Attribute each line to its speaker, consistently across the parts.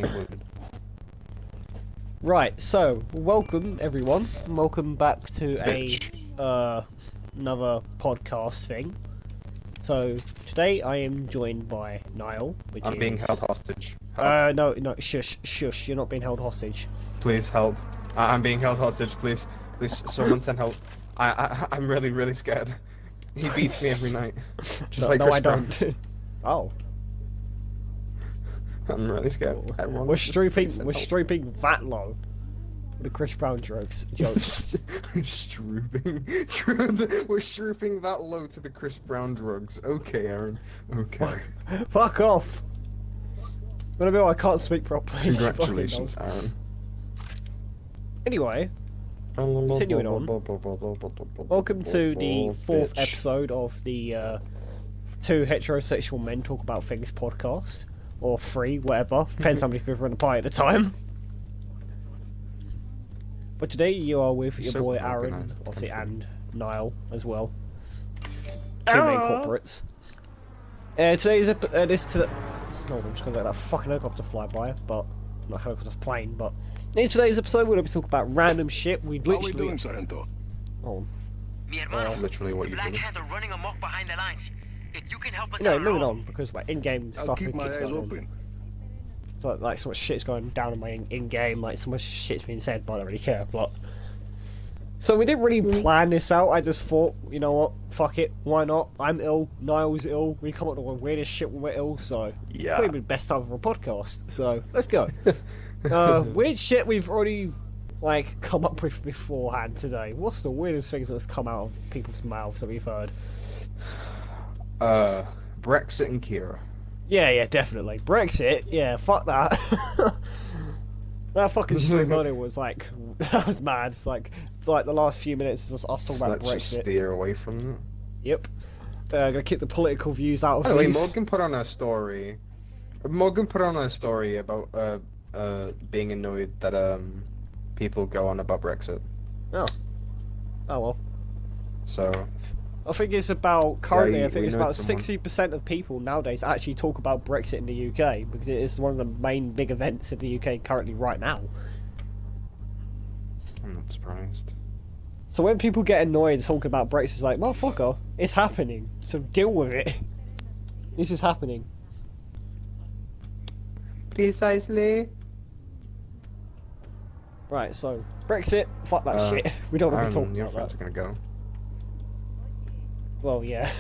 Speaker 1: included.
Speaker 2: Right, so welcome everyone. Welcome back to
Speaker 1: Bitch.
Speaker 2: another podcast thing. So today I am joined by Niall, which
Speaker 1: I'm
Speaker 2: is
Speaker 1: being held hostage. Help.
Speaker 2: no, shush, you're not being held hostage.
Speaker 1: Please help. I'm being held hostage. Please, someone send help. I'm really scared. He beats me every night. Just like
Speaker 2: no,
Speaker 1: Chris
Speaker 2: I
Speaker 1: Brown.
Speaker 2: don't. Oh,
Speaker 1: I'm really scared. Everyone,
Speaker 2: we're
Speaker 1: please
Speaker 2: stooping
Speaker 1: send help.
Speaker 2: that low. The Chris Brown jokes.
Speaker 1: Strooping. We're strooping that low to the Chris Brown drugs. Okay, Aaron. Okay.
Speaker 2: Fuck off. Whenever I can't speak properly.
Speaker 1: Congratulations, Aaron.
Speaker 2: Anyway, continuing on. Welcome to the fourth
Speaker 1: Bitch.
Speaker 2: episode of the Two Heterosexual Men Talk About Things podcast. Or three, whatever. Depends how many people are in the party at the time. But today you are with your
Speaker 1: So
Speaker 2: boy Aaron,
Speaker 1: organised,
Speaker 2: obviously,
Speaker 1: thank
Speaker 2: and Niall as well. Two main corporates. Today's no, I'm just gonna let that fucking helicopter fly by, but not helicopter, plane. But in today's episode, we're gonna be talking about random shit. We
Speaker 3: How are we
Speaker 2: literally.
Speaker 3: doing, Sargento?
Speaker 2: Oh,
Speaker 4: Mi hermano,
Speaker 1: Literally what
Speaker 4: the
Speaker 1: you
Speaker 4: Black
Speaker 1: do.
Speaker 4: Hand are running amok behind the lines. If you can help us
Speaker 2: no,
Speaker 4: out
Speaker 2: moving
Speaker 4: alone,
Speaker 2: on because like in-game
Speaker 3: I'll
Speaker 2: stuff
Speaker 3: keep my
Speaker 2: keeps
Speaker 3: eyes
Speaker 2: going on.
Speaker 3: open.
Speaker 2: So like so much shit's going down in my in-game, like so much shit's being said, but I don't really care. But so we didn't really plan this out. I just thought, you know what, fuck it, why not? I'm ill, Niall's ill. We come up with the weirdest shit when we're ill, so
Speaker 1: Yeah.
Speaker 2: probably the best time for a podcast. So let's go. Weird shit we've already like come up with beforehand today. What's the weirdest things that's come out of people's mouths that we've heard?
Speaker 1: Brexit and Kira.
Speaker 2: Yeah, definitely. Brexit, yeah, fuck that. That fucking stream earlier was like, that was mad. It's like the last few minutes is just us talking about
Speaker 1: Let's just
Speaker 2: Brexit.
Speaker 1: steer away from that.
Speaker 2: Yep. Gonna keep the political views out
Speaker 1: By
Speaker 2: of
Speaker 1: the way,
Speaker 2: these.
Speaker 1: Morgan put on a story. Morgan put on a story about being annoyed that people go on about Brexit.
Speaker 2: Oh well.
Speaker 1: So
Speaker 2: I think it's about currently.
Speaker 1: Yeah,
Speaker 2: I think
Speaker 1: we
Speaker 2: it's
Speaker 1: know
Speaker 2: about
Speaker 1: someone.
Speaker 2: 60% of people nowadays actually talk about Brexit in the UK because it is one of the main big events in the UK currently right now.
Speaker 1: I'm not surprised.
Speaker 2: So when people get annoyed talking about Brexit, it's like, motherfucker, it's happening. So deal with it. This is happening.
Speaker 1: Precisely.
Speaker 2: Right, so Brexit, fuck that
Speaker 1: Uh,
Speaker 2: shit. We don't want to be
Speaker 1: Aaron,
Speaker 2: talking
Speaker 1: your
Speaker 2: about
Speaker 1: friends
Speaker 2: that.
Speaker 1: are gonna go.
Speaker 2: Well, yeah.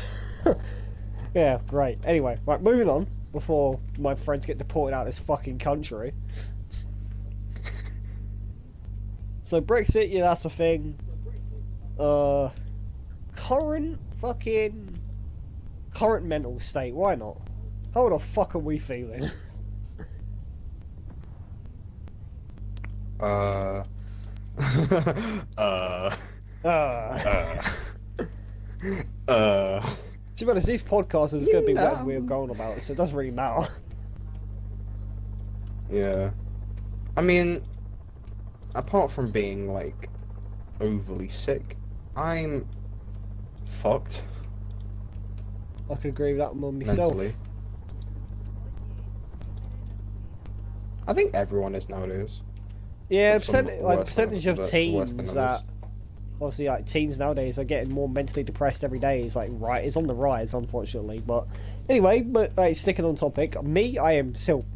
Speaker 2: Yeah, great. Anyway, right, moving on before my friends get deported out of this fucking country. So Brexit, yeah, that's a thing. Current mental state, why not? How the fuck are we feeling?
Speaker 1: Uh.
Speaker 2: To be honest, these podcasts is going to be what
Speaker 1: know.
Speaker 2: we're going about, so it doesn't really matter.
Speaker 1: Yeah. I mean, apart from being, like, overly sick, I'm fucked
Speaker 2: I can agree with that one myself.
Speaker 1: mentally. I think everyone is nowadays.
Speaker 2: Yeah,
Speaker 1: But some
Speaker 2: percentage of
Speaker 1: worse than
Speaker 2: teens
Speaker 1: others.
Speaker 2: that obviously like teens nowadays are getting more mentally depressed every day. It's like it's on the rise, unfortunately. But anyway, like sticking on topic, me, I am still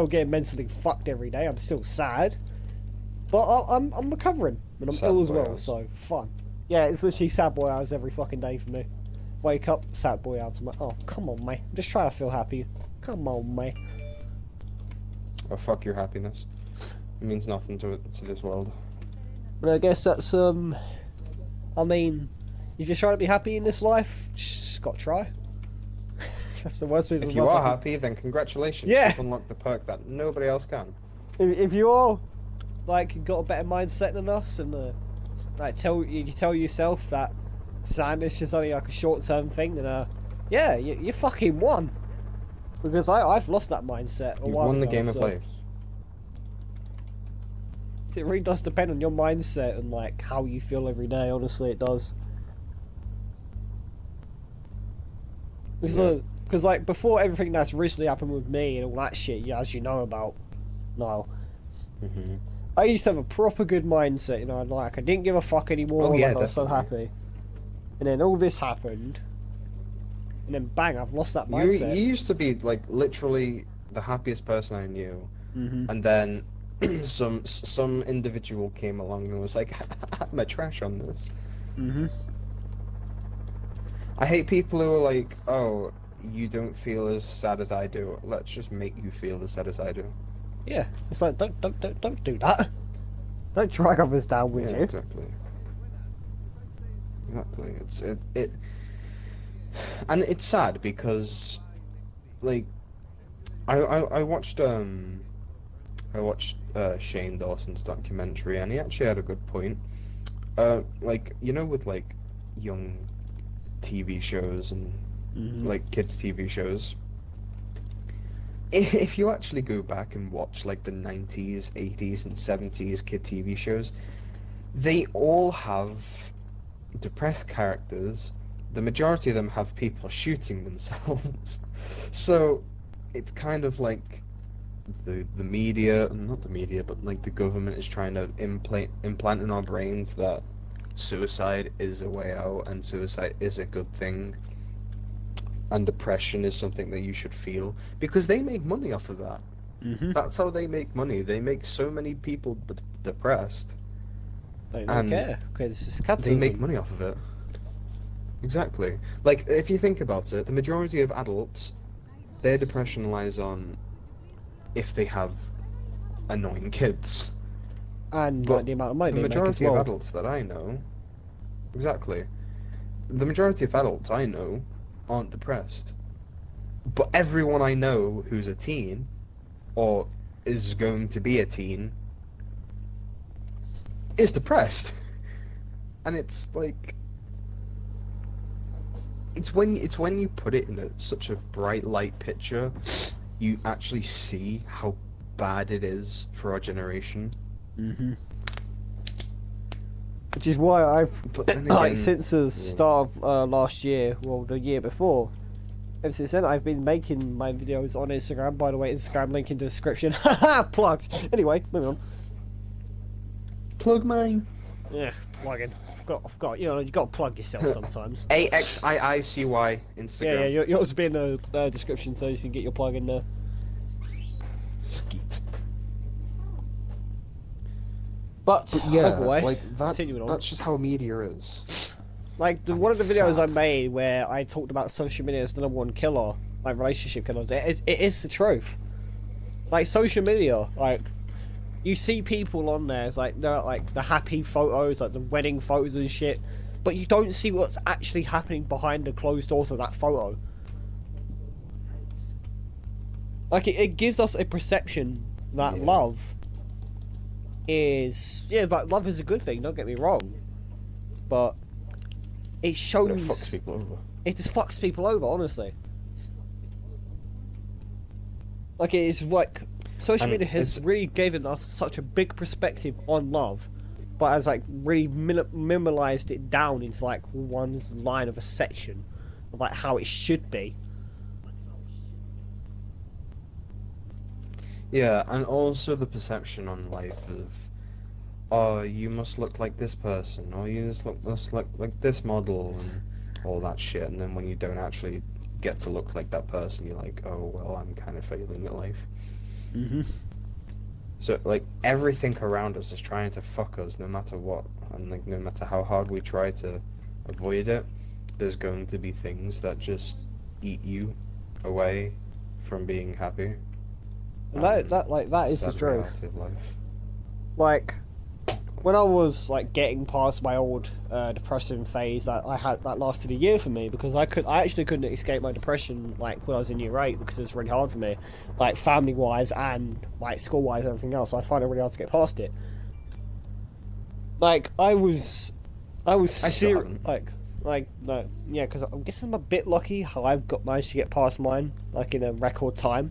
Speaker 2: getting mentally fucked every day. I'm still sad, but I'm recovering and I'm
Speaker 1: Sad
Speaker 2: ill as
Speaker 1: boy
Speaker 2: well.
Speaker 1: hours.
Speaker 2: So fun. Yeah, it's literally sad boy hours every fucking day for me. Wake up, sad boy hours. I'm like, oh come on, mate. I'm just trying to feel happy. Come on, mate.
Speaker 1: Oh, fuck your happiness. It means nothing to this world.
Speaker 2: But I guess that's I mean, if you're trying to be happy in this life, just gotta try. That's the worst piece of
Speaker 1: If you
Speaker 2: advice I
Speaker 1: are
Speaker 2: can-
Speaker 1: happy, then congratulations.
Speaker 2: Yeah.
Speaker 1: You've unlocked the perk that nobody else can.
Speaker 2: If you are like got a better mindset than us, and like you tell yourself that sadness is only like a short-term thing, then yeah, you fucking won. Because I've lost that mindset a
Speaker 1: You've
Speaker 2: while
Speaker 1: won the
Speaker 2: ago,
Speaker 1: game of
Speaker 2: so
Speaker 1: life.
Speaker 2: It really does depend on your mindset and like how you feel every day. Honestly, it does.
Speaker 1: Yeah.
Speaker 2: Because like before everything that's recently happened with me and all that shit, yeah, as you know about, No.
Speaker 1: Hmm.
Speaker 2: I used to have a proper good mindset, you know, like I didn't give a fuck anymore,
Speaker 1: Oh, yeah,
Speaker 2: like I was so
Speaker 1: definitely.
Speaker 2: happy. And then all this happened, and then bang, I've lost that
Speaker 1: You
Speaker 2: mindset.
Speaker 1: used to be like literally the happiest person I knew,
Speaker 2: Hmm.
Speaker 1: and then some individual came along and was like, "I'm a trash on this."
Speaker 2: Hmm.
Speaker 1: I hate people who are like, "Oh, you don't feel as sad as I do. Let's just make you feel as sad as I do."
Speaker 2: Yeah, it's like don't do that. Don't drag others down with
Speaker 1: Yeah,
Speaker 2: you.
Speaker 1: exactly. Exactly. And it's sad because, like, I watched Shane Dawson's documentary, and he actually had a good point. Like, you know, with like young TV shows and
Speaker 2: Hmm.
Speaker 1: like kids TV shows, if you actually go back and watch like the 90s, 80s, and 70s kid TV shows, they all have depressed characters. The majority of them have people shooting themselves. So it's kind of like the media, not the media, but like the government is trying to implant in our brains that suicide is a way out and suicide is a good thing and depression is something that you should feel because they make money off of that.
Speaker 2: Hmm.
Speaker 1: That's how they make money. They make so many people depressed.
Speaker 2: They don't
Speaker 1: And
Speaker 2: care because it's
Speaker 1: they
Speaker 2: capitalism.
Speaker 1: make money off of it. Exactly. Like, if you think about it, the majority of adults, their depression lies on if they have annoying kids.
Speaker 2: And
Speaker 1: But
Speaker 2: like the amount of money
Speaker 1: the
Speaker 2: they make as
Speaker 1: majority of
Speaker 2: well.
Speaker 1: adults that I know, exactly, the majority of adults I know aren't depressed. But everyone I know who's a teen, or is going to be a teen, is depressed. And it's like, it's when you put it in such a bright light picture, you actually see how bad it is for our generation.
Speaker 2: Hmm. Which is why I've
Speaker 1: But then
Speaker 2: like
Speaker 1: again,
Speaker 2: since the
Speaker 1: yeah.
Speaker 2: start of last year, well, the year before. Ever since then, I've been making my videos on Instagram. By the way, Instagram link in the description. Haha, plugged. Anyway, moving on.
Speaker 1: Plug mine.
Speaker 2: Yeah, plugging. I've got. You know, you got to plug yourself sometimes.
Speaker 1: AXIICY Instagram.
Speaker 2: Yeah, yours will be in the description so you can get your plug in there.
Speaker 1: Skeet.
Speaker 2: But
Speaker 1: Yeah,
Speaker 2: overway,
Speaker 1: like that.
Speaker 2: continuing on.
Speaker 1: That's just how media is.
Speaker 2: Like
Speaker 1: And
Speaker 2: one of the
Speaker 1: it's
Speaker 2: videos I
Speaker 1: sad.
Speaker 2: made where I talked about social media as the #1 killer, like relationship killer. It is the truth. Like social media, like you see people on there, it's like they're like the happy photos, like the wedding photos and shit, but you don't see what's actually happening behind the closed doors of that photo. Like it gives us a perception that
Speaker 1: Yeah.
Speaker 2: love is but love is a good thing. Don't get me wrong, but it
Speaker 1: But
Speaker 2: shows
Speaker 1: it fucks people over.
Speaker 2: it just fucks people over, honestly. Like it is like social
Speaker 1: And
Speaker 2: media has
Speaker 1: it's-
Speaker 2: really given us such a big perspective on love, but has like really minimalized it down into like one line of a section of like how it should be.
Speaker 1: Yeah, and also the perception on life of, oh, you must look like this person, or you must look like this model, and all that shit. And then when you don't actually get to look like that person, you're like, oh, well, I'm kind of failing at life.
Speaker 2: Mm-hmm.
Speaker 1: So, like, everything around us is trying to fuck us no matter what. And, like, no matter how hard we try to avoid it, there's going to be things that just eat you away from being happy.
Speaker 2: That
Speaker 1: It's
Speaker 2: is the
Speaker 1: sad
Speaker 2: truth.
Speaker 1: reality of life.
Speaker 2: Like when I was like getting past my old depression phase, I had that lasted a year for me because I actually couldn't escape my depression like when I was in year 8 because it was really hard for me, like family wise and like school wise and everything else. I find it really hard to get past it. Like I was
Speaker 1: still
Speaker 2: serious.
Speaker 1: haven't.
Speaker 2: Like no, yeah, because I'm guessing I'm a bit lucky how I've managed to get past mine like in a record time.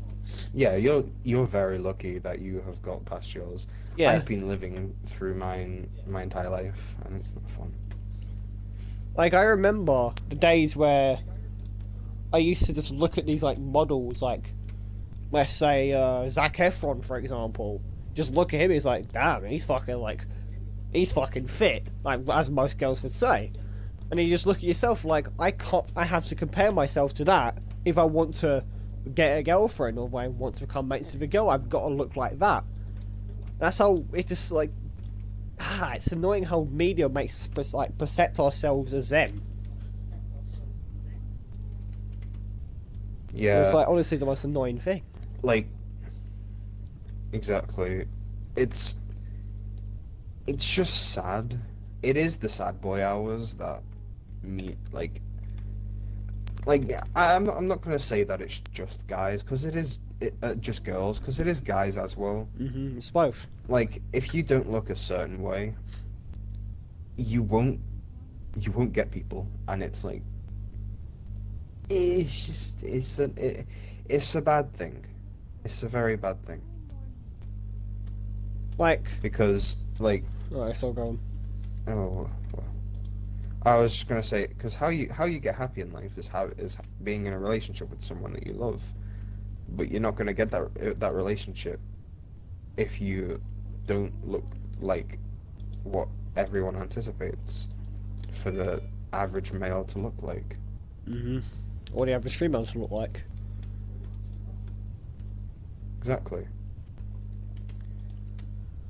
Speaker 1: Yeah, you're very lucky that you have got past yours.
Speaker 2: Yeah.
Speaker 1: I've been living through mine my entire life, and it's not fun.
Speaker 2: Like I remember the days where I used to just look at these like models, like let's say Zac Efron, for example. Just look at him, he's like, damn, he's fucking fit, like as most girls would say. And you just look at yourself like, I have to compare myself to that if I want to get a girlfriend or if I want to become mates with a girl. I've got to look like that. That's how it just like, it's annoying how media makes us like perceive ourselves as them.
Speaker 1: Yeah.
Speaker 2: It's like honestly the most annoying thing.
Speaker 1: Like, exactly. It's just sad. It is the sad boy hours that me like I'm not gonna say that it's just guys, because it is just girls, because it is guys as well.
Speaker 2: It's both.
Speaker 1: Like, if you don't look a certain way, you won't get people, and it's like, it's just it's a bad thing. It's a very bad thing.
Speaker 2: Like,
Speaker 1: Because, like,
Speaker 2: alright, so go on.
Speaker 1: oh, well, I was just gonna say, because how you get happy in life is being in a relationship with someone that you love, but you're not gonna get that relationship if you don't look like what everyone anticipates for the average male to look like.
Speaker 2: Or the average female to look like.
Speaker 1: Exactly.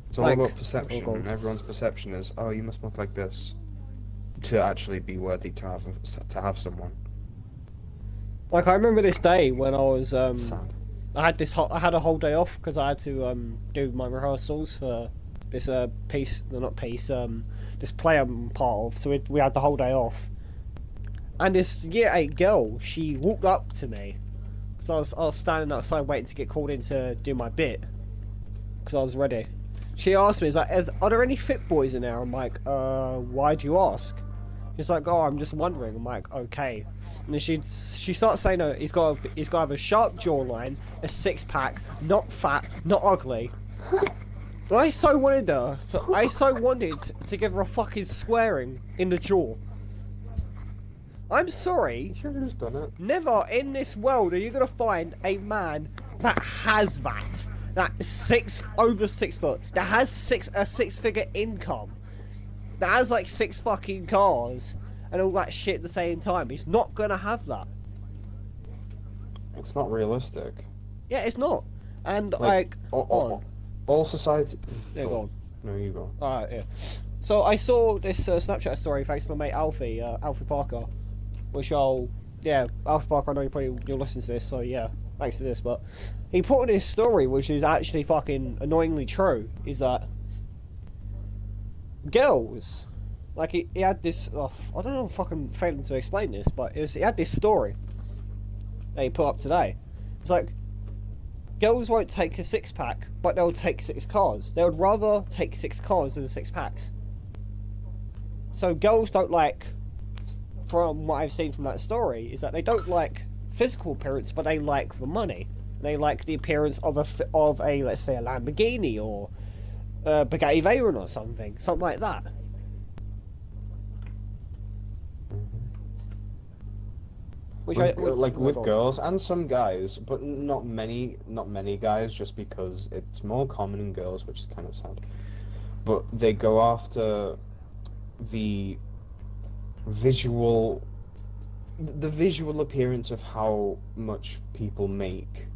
Speaker 1: It's all
Speaker 2: Like,
Speaker 1: about perception,
Speaker 2: oh,
Speaker 1: and everyone's perception is, oh, you must look like this to actually be worthy to have someone.
Speaker 2: Like, I remember this day when I was
Speaker 1: Sad.
Speaker 2: I had a whole day off because I had to do my rehearsals for this this play I'm part of. So we had the whole day off, and this year 8 girl, she walked up to me because I was standing outside waiting to get called in to do my bit because I was ready. She asked me, "Is like, are there any fit boys in there?" I'm like, why do you ask?" She's like, "Oh, I'm just wondering." I'm like, "Okay." And then she starts saying, "No, he's got to have a sharp jawline, a 6-pack, not fat, not ugly." And I so wanted to give her a fucking squaring in the jaw. I'm sorry.
Speaker 1: You should have just done it.
Speaker 2: Never in this world are you gonna find a man that has that. That's over 6 foot. That has a 6-figure income. That has like 6 fucking cars and all that shit at the same time. He's not gonna have that.
Speaker 1: It's not realistic.
Speaker 2: Yeah, it's not. And like,
Speaker 1: all society.
Speaker 2: yeah, go on.
Speaker 1: No, you go.
Speaker 2: Alright, yeah. So I saw this Snapchat story thanks to my mate Alfie Parker, which Alfie Parker, I know you'll listen to this, so yeah, thanks to this, but he put in his story, which is actually fucking annoyingly true, is that girls, like he had this, I don't know if I'm fucking failing to explain this, but he had this story that he put up today. It's like, girls won't take a 6-pack, but they'll take 6 cars. They would rather take 6 cars than 6 packs. So girls don't like, from what I've seen from that story, is that they don't like physical appearance, but they like the money. They like the appearance of a let's say a Lamborghini or a Bugatti Veyron or something like that. Which
Speaker 1: with girls and some guys, but not many guys, just because it's more common in girls, which is kind of sad. But they go after the visual appearance of how much people make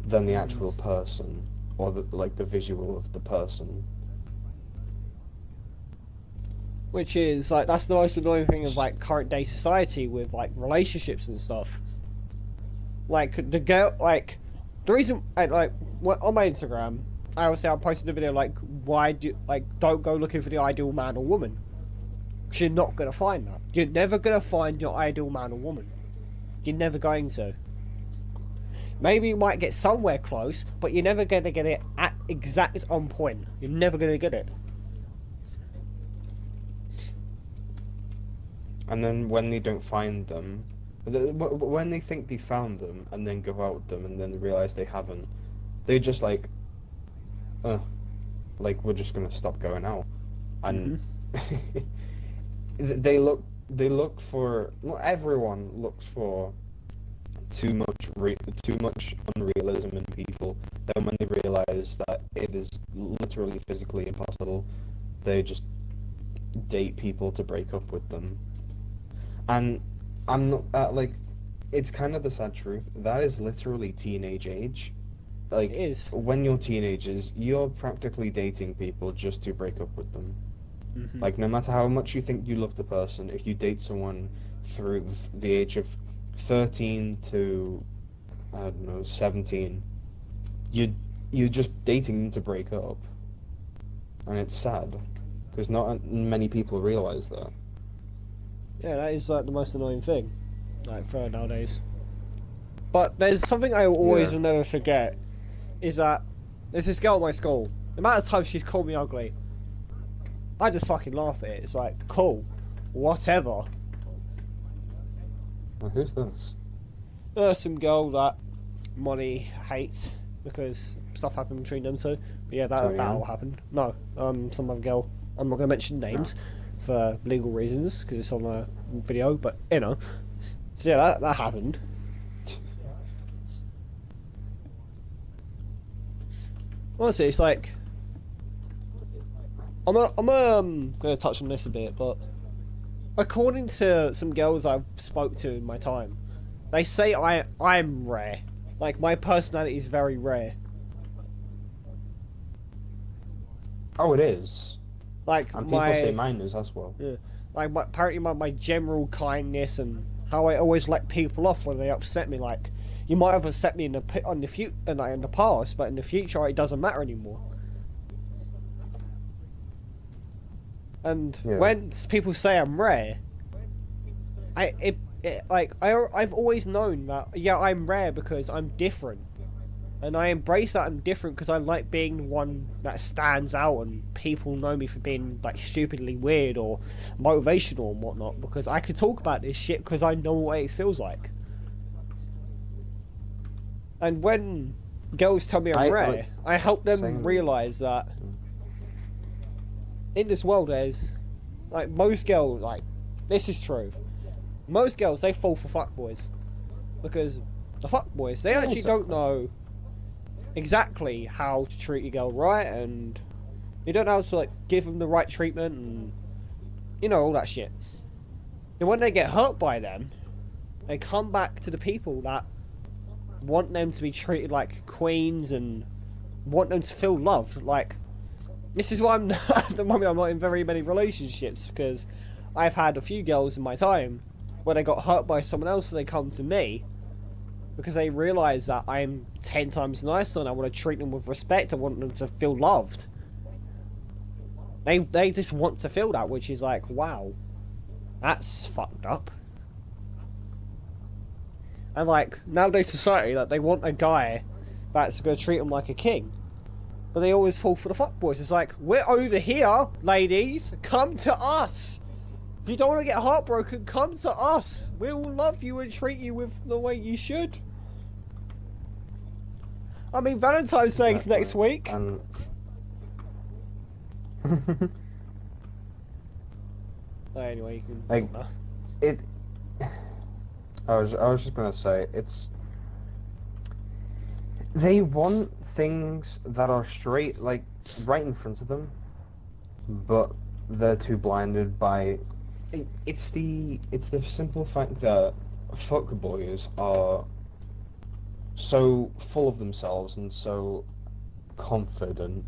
Speaker 1: than the actual person, or the visual of the person.
Speaker 2: Which is like, that's the most annoying thing of like current day society with like relationships and stuff. Like the girl, like the reason, on my Instagram, I posted a video like, don't go looking for the ideal man or woman, because you're not gonna find that. You're never gonna find your ideal man or woman. You're never going to. Maybe you might get somewhere close, but you're never gonna get it at exact on point. You're never gonna get it.
Speaker 1: And then when they don't find them, when they think they found them and then go out with them and then realize they haven't, they're just like, we're just gonna stop going out, and they look for. Well, everyone looks for too much unrealism in people. Then when they realize that it is literally physically impossible, they just date people to break up with them. And I'm not like, it's kind of the sad truth. That is literally teenage age. Like,
Speaker 2: It is.
Speaker 1: when you're teenagers, you're practically dating people just to break up with them.
Speaker 2: Mhm.
Speaker 1: Like, no matter how much you think you love the person, if you date someone through the age of 13 to, I don't know, 17, you're just dating them to break up. And it's sad, because not many people realize that.
Speaker 2: Yeah, that is like the most annoying thing, like for nowadays. But there's something I always
Speaker 1: Yeah.
Speaker 2: will never forget, is that there's this girl at my school. The amount of times she's called me ugly, I just fucking laugh at it. It's like, cool, whatever.
Speaker 1: Well, who's this?
Speaker 2: Some girl that Molly hates because stuff happened between them two. But yeah, that
Speaker 1: Joanne?
Speaker 2: all happened. No, some other girl. I'm not gonna mention names for legal reasons because it's on a video. But you know, so yeah, that happened. Honestly, it's like I'm gonna touch on this a bit, but according to some girls I've spoke to in my time, they say I'm rare. Like my personality is very rare.
Speaker 1: Oh, it is.
Speaker 2: Like
Speaker 1: And people
Speaker 2: my
Speaker 1: say mine is as well.
Speaker 2: like apparently my general kindness and how I always let people off when they upset me. Like you might have upset me in the in the past, but in the future it doesn't matter anymore. And
Speaker 1: Yeah.
Speaker 2: when people say I'm rare, I've always known that I'm rare because I'm different, and I embrace that I'm different because I like being the one that stands out, and people know me for being like stupidly weird or motivational and whatnot. Because I can talk about this shit because I know what it feels like. And when girls tell me I'm rare, I help them
Speaker 1: same.
Speaker 2: realize that in this world there's like most girls, like this is true. Most girls they fall for fuckboys because the fuckboys they actually don't know exactly how to treat a girl right, and you don't know how to like give them the right treatment and you know all that shit. And when they get hurt by them, they come back to the people that want them to be treated like queens and want them to feel loved. Like this is why I'm at the moment I'm not in very many relationships, because I've had a few girls in my time where they got hurt by someone else and they come to me because they realise that I'm 10 times nicer and I want to treat them with respect. I want them to feel loved. They just want to feel that, which is like, wow, that's fucked up. And like nowadays society, like they want a guy that's gonna treat them like a king, but they always fall for the fuckboys. It's like, we're over here, ladies. Come to us. If you don't want to get heartbroken, come to us. We will love you and treat you with the way you should. I mean, Valentine's Day is next week.
Speaker 1: And
Speaker 2: Anyway, you can.
Speaker 1: like it. I was just gonna say it's. They want things that are straight, like right in front of them, but they're too blinded by. It's the simple fact that fuckboys are so full of themselves and so confident.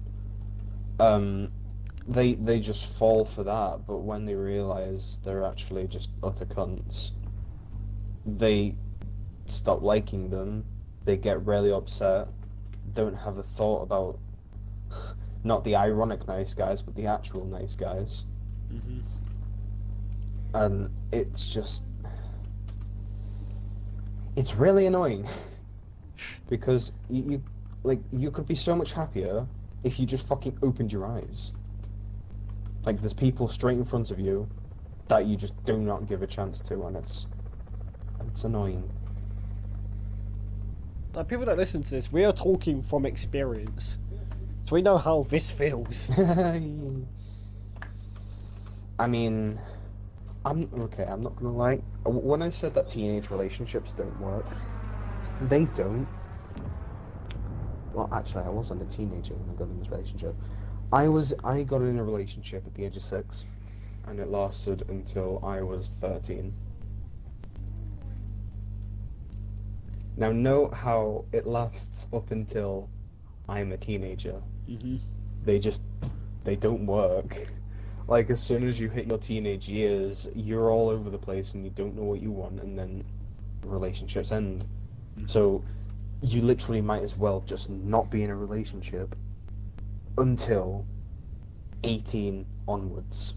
Speaker 1: They just fall for that, but when they realize they're actually just utter cunts, they stop liking them. They get really upset. Don't have a thought about not the ironic nice guys, but the actual nice guys.
Speaker 2: Mm-hmm.
Speaker 1: And it's just, it's really annoying because you could be so much happier if you just fucking opened your eyes. Like there's people straight in front of you that you just do not give a chance to, and it's annoying.
Speaker 2: Like, people that listen to this, we are talking from experience, so we know how this feels.
Speaker 1: I mean, I'm not gonna lie. When I said that teenage relationships don't work, They don't. Well, actually, I wasn't a teenager when I got in this relationship. I got in a relationship at the age of 6, and it lasted until I was 13. Now, note how it lasts up until I'm a teenager.
Speaker 2: Mm-hmm.
Speaker 1: They don't work. Like, as soon as you hit your teenage years, you're all over the place and you don't know what you want, and then relationships end. So, you literally might as well just not be in a relationship until 18 onwards.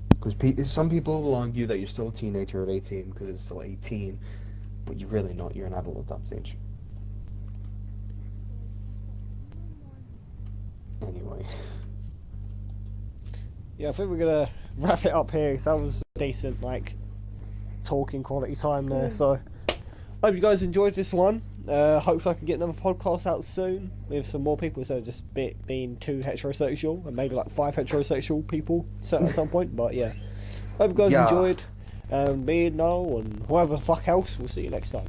Speaker 1: Because some people will argue that you're still a teenager at 18 because it's still 18, but you're really not. You're an adult at that stage. Anyway.
Speaker 2: Yeah, I think we're gonna wrap it up here. 'Cause that was decent, like, talking quality time there. So, hope you guys enjoyed this one. Hopefully I can get another podcast out soon with some more people instead of just being 2 heterosexual and maybe like 5 heterosexual people at some point. But yeah, hope you guys enjoyed. Me and Noel and whoever the fuck else. We'll see you next time.